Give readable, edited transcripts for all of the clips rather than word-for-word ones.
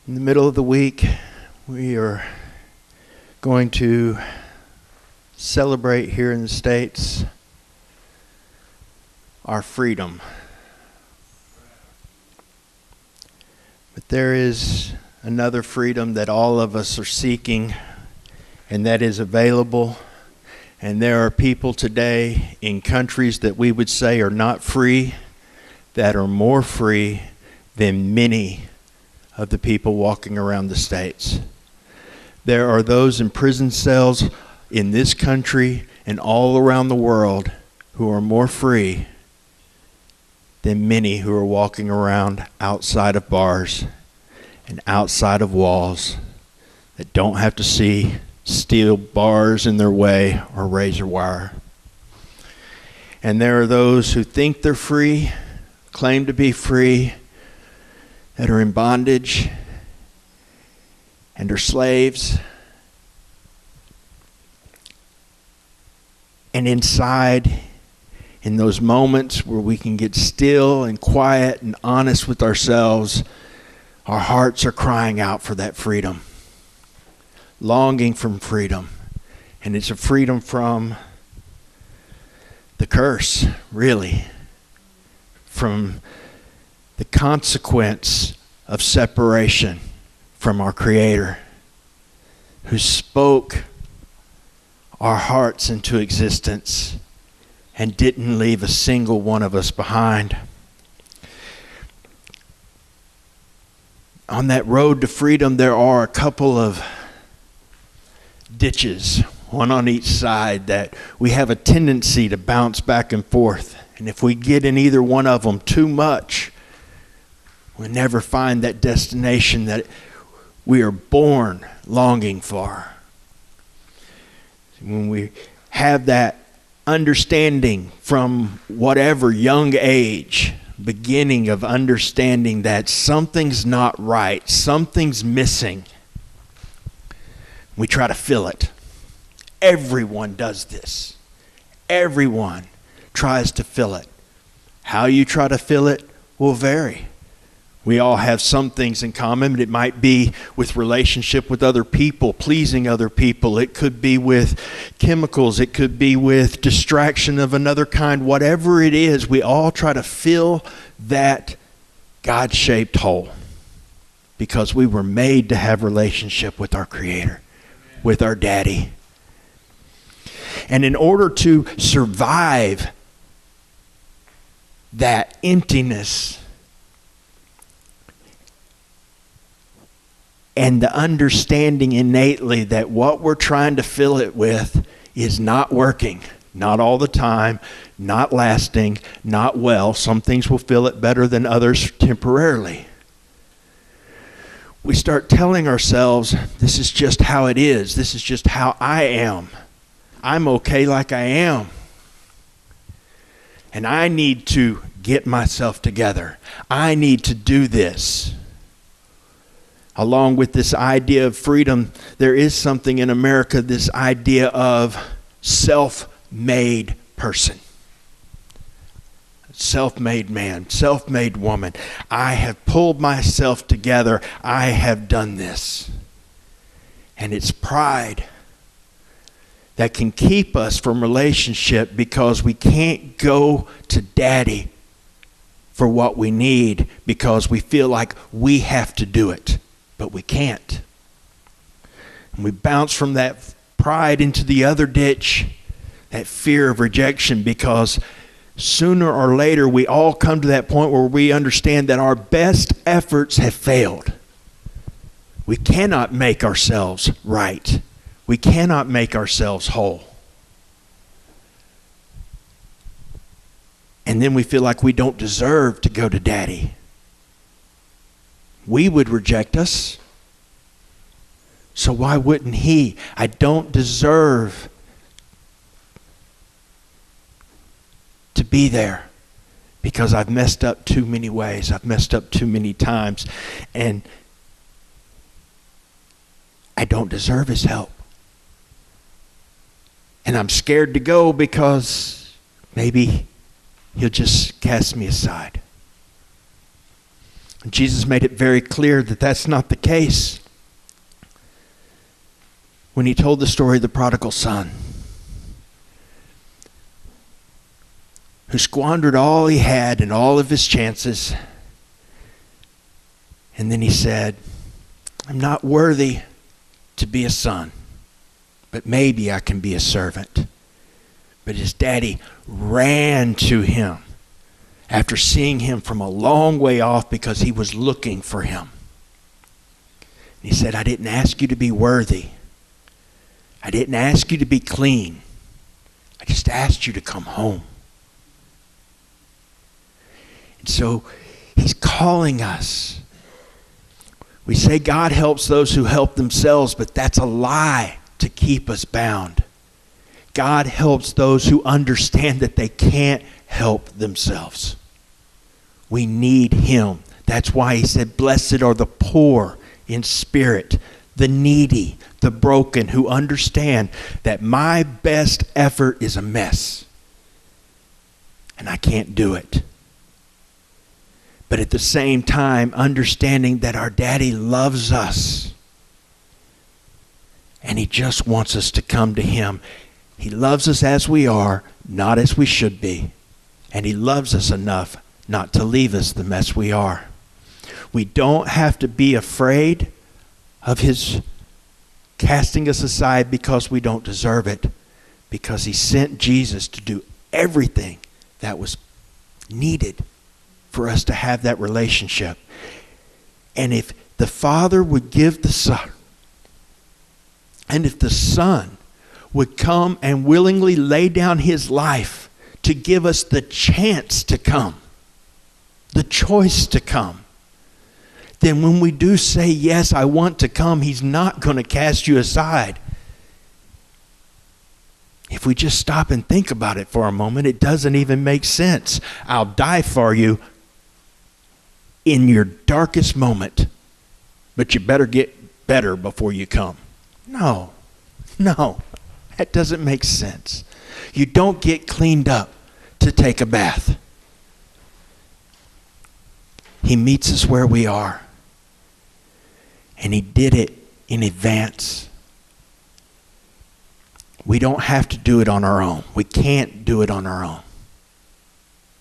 In the middle of the week, we are going to celebrate here in the States our freedom. But there is another freedom that all of us are seeking, and that is available. And there are people today in countries that we would say are not free, that are more free than many of the people walking around the States. There are those in prison cells in this country and all around the world who are more free than many who are walking around outside of bars and outside of walls that don't have to see steel bars in their way or razor wire. And there are those who think they're free, claim to be free, that are in bondage and are slaves. And inside, in those moments where we can get still and quiet and honest with ourselves, our hearts are crying out for that freedom, longing for freedom. And it's a freedom from the curse, really, from the consequence of separation from our Creator, who spoke our hearts into existence and didn't leave a single one of us behind. On that road to freedom, there are a couple of ditches, one on each side, that we have a tendency to bounce back and forth. And if we get in either one of them too much, we'll never find that destination that we are born longing for. When we have that understanding from whatever young age, beginning of understanding that something's not right, something's missing, we try to fill it. Everyone does this. Everyone tries to fill it. How you try to fill it will vary. We all have some things in common, but it might be with relationship with other people, pleasing other people. It could be with chemicals. It could be with distraction of another kind. Whatever it is, we all try to fill that God-shaped hole because we were made to have relationship with our Creator, with our Daddy. And in order to survive that emptiness and the understanding innately that what we're trying to fill it with is not working, not all the time, not lasting, not well. Some things will fill it better than others temporarily. We start telling ourselves, this is just how it is. This is just how I am. I'm okay like I am. And I need to get myself together. I need to do this. Along with this idea of freedom, there is something in America, this idea of self-made person. Self-made man, self-made woman. I have pulled myself together. I have done this. And it's pride that can keep us from relationship because we can't go to Daddy for what we need because we feel like we have to do it. But we can't. And we bounce from that pride into the other ditch, that fear of rejection, because sooner or later we all come to that point where we understand that our best efforts have failed. We cannot make ourselves right. We cannot make ourselves whole. And then we feel like we don't deserve to go to Daddy. We would reject us. So why wouldn't He? I don't deserve to be there because I've messed up too many ways. I've messed up too many times. And I don't deserve His help. And I'm scared to go because maybe He'll just cast me aside. Jesus made it very clear that that's not the case when he told the story of the prodigal son, who squandered all he had and all of his chances. And then he said, I'm not worthy to be a son, but maybe I can be a servant. But his daddy ran to him after seeing him from a long way off because he was looking for him. And he said, I didn't ask you to be worthy. I didn't ask you to be clean. I just asked you to come home. And so he's calling us. We say God helps those who help themselves, but that's a lie to keep us bound. God helps those who understand that they can't help themselves. We need him. That's why he said, blessed are the poor in spirit, the needy, the broken, who understand that my best effort is a mess and I can't do it. But at the same time, understanding that our daddy loves us and he just wants us to come to him. He loves us as we are, not as we should be. And he loves us enough not to leave us the mess we are. We don't have to be afraid of his casting us aside because we don't deserve it, because he sent Jesus to do everything that was needed for us to have that relationship. And if the Father would give the Son, and if the Son would come and willingly lay down his life to give us the chance to come, the choice to come, then when we do say, yes, I want to come, he's not going to cast you aside. If we just stop and think about it for a moment, it doesn't even make sense. I'll die for you in your darkest moment, but you better get better before you come. No, that doesn't make sense. You don't get cleaned up to take a bath. He meets us where we are. And he did it in advance. We don't have to do it on our own. We can't do it on our own.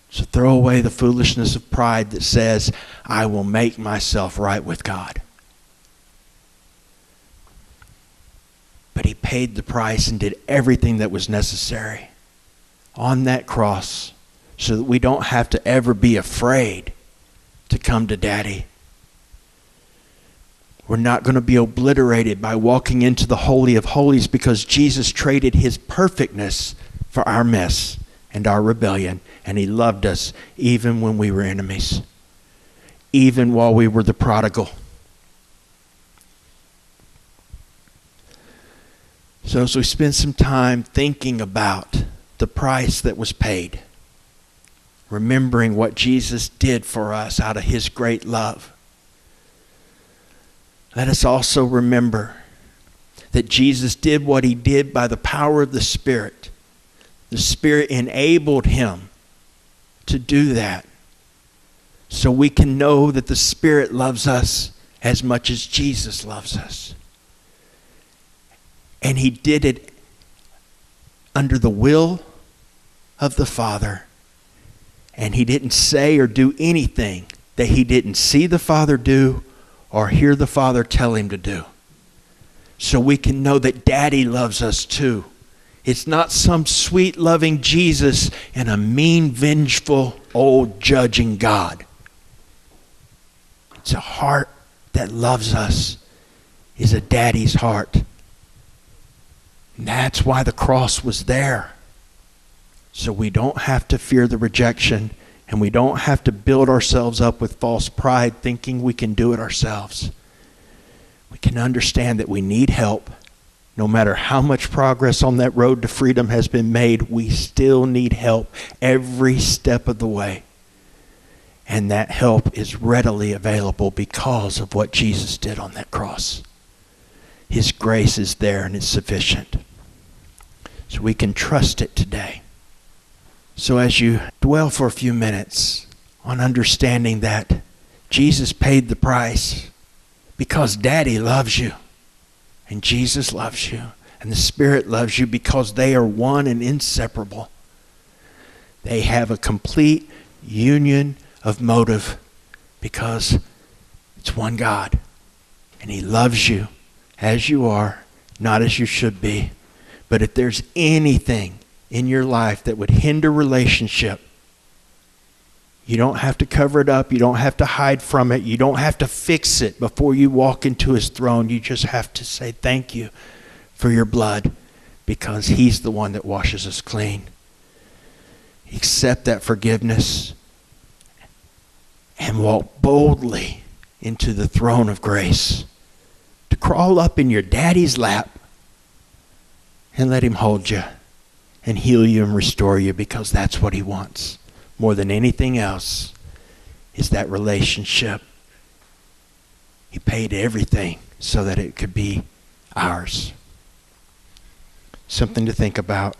So throw away the foolishness of pride that says, I will make myself right with God. But he paid the price and did everything that was necessary on that cross so that we don't have to ever be afraid to come to Daddy. We're not going to be obliterated by walking into the Holy of Holies because Jesus traded his perfectness for our mess and our rebellion. And he loved us even when we were enemies, even while we were the prodigal. So as we spend some time thinking about the price that was paid, remembering what Jesus did for us out of his great love, let us also remember that Jesus did what he did by the power of the Spirit. The Spirit enabled him to do that. So we can know that the Spirit loves us as much as Jesus loves us. And he did it under the will of the Father. And he didn't say or do anything that he didn't see the Father do or hear the Father tell him to do. So we can know that Daddy loves us too. It's not some sweet loving Jesus and a mean, vengeful, old judging God. It's a heart that loves us, is a Daddy's heart. And that's why the cross was there. So we don't have to fear the rejection, and we don't have to build ourselves up with false pride thinking we can do it ourselves. We can understand that we need help. No matter how much progress on that road to freedom has been made, we still need help every step of the way. And that help is readily available because of what Jesus did on that cross. His grace is there and it's sufficient. So we can trust it today. So as you dwell for a few minutes on understanding that Jesus paid the price because Daddy loves you, and Jesus loves you, and the Spirit loves you, because they are one and inseparable. They have a complete union of motive because it's one God, and He loves you as you are, not as you should be. But if there's anything in your life that would hinder relationship, you don't have to cover it up. You don't have to hide from it. You don't have to fix it before you walk into His throne. You just have to say thank you for your blood, because He's the one that washes us clean. Accept that forgiveness and walk boldly into the throne of grace, to crawl up in your Daddy's lap and let Him hold you and heal you and restore you, because that's what He wants. More than anything else is that relationship. He paid everything so that it could be ours. Something to think about.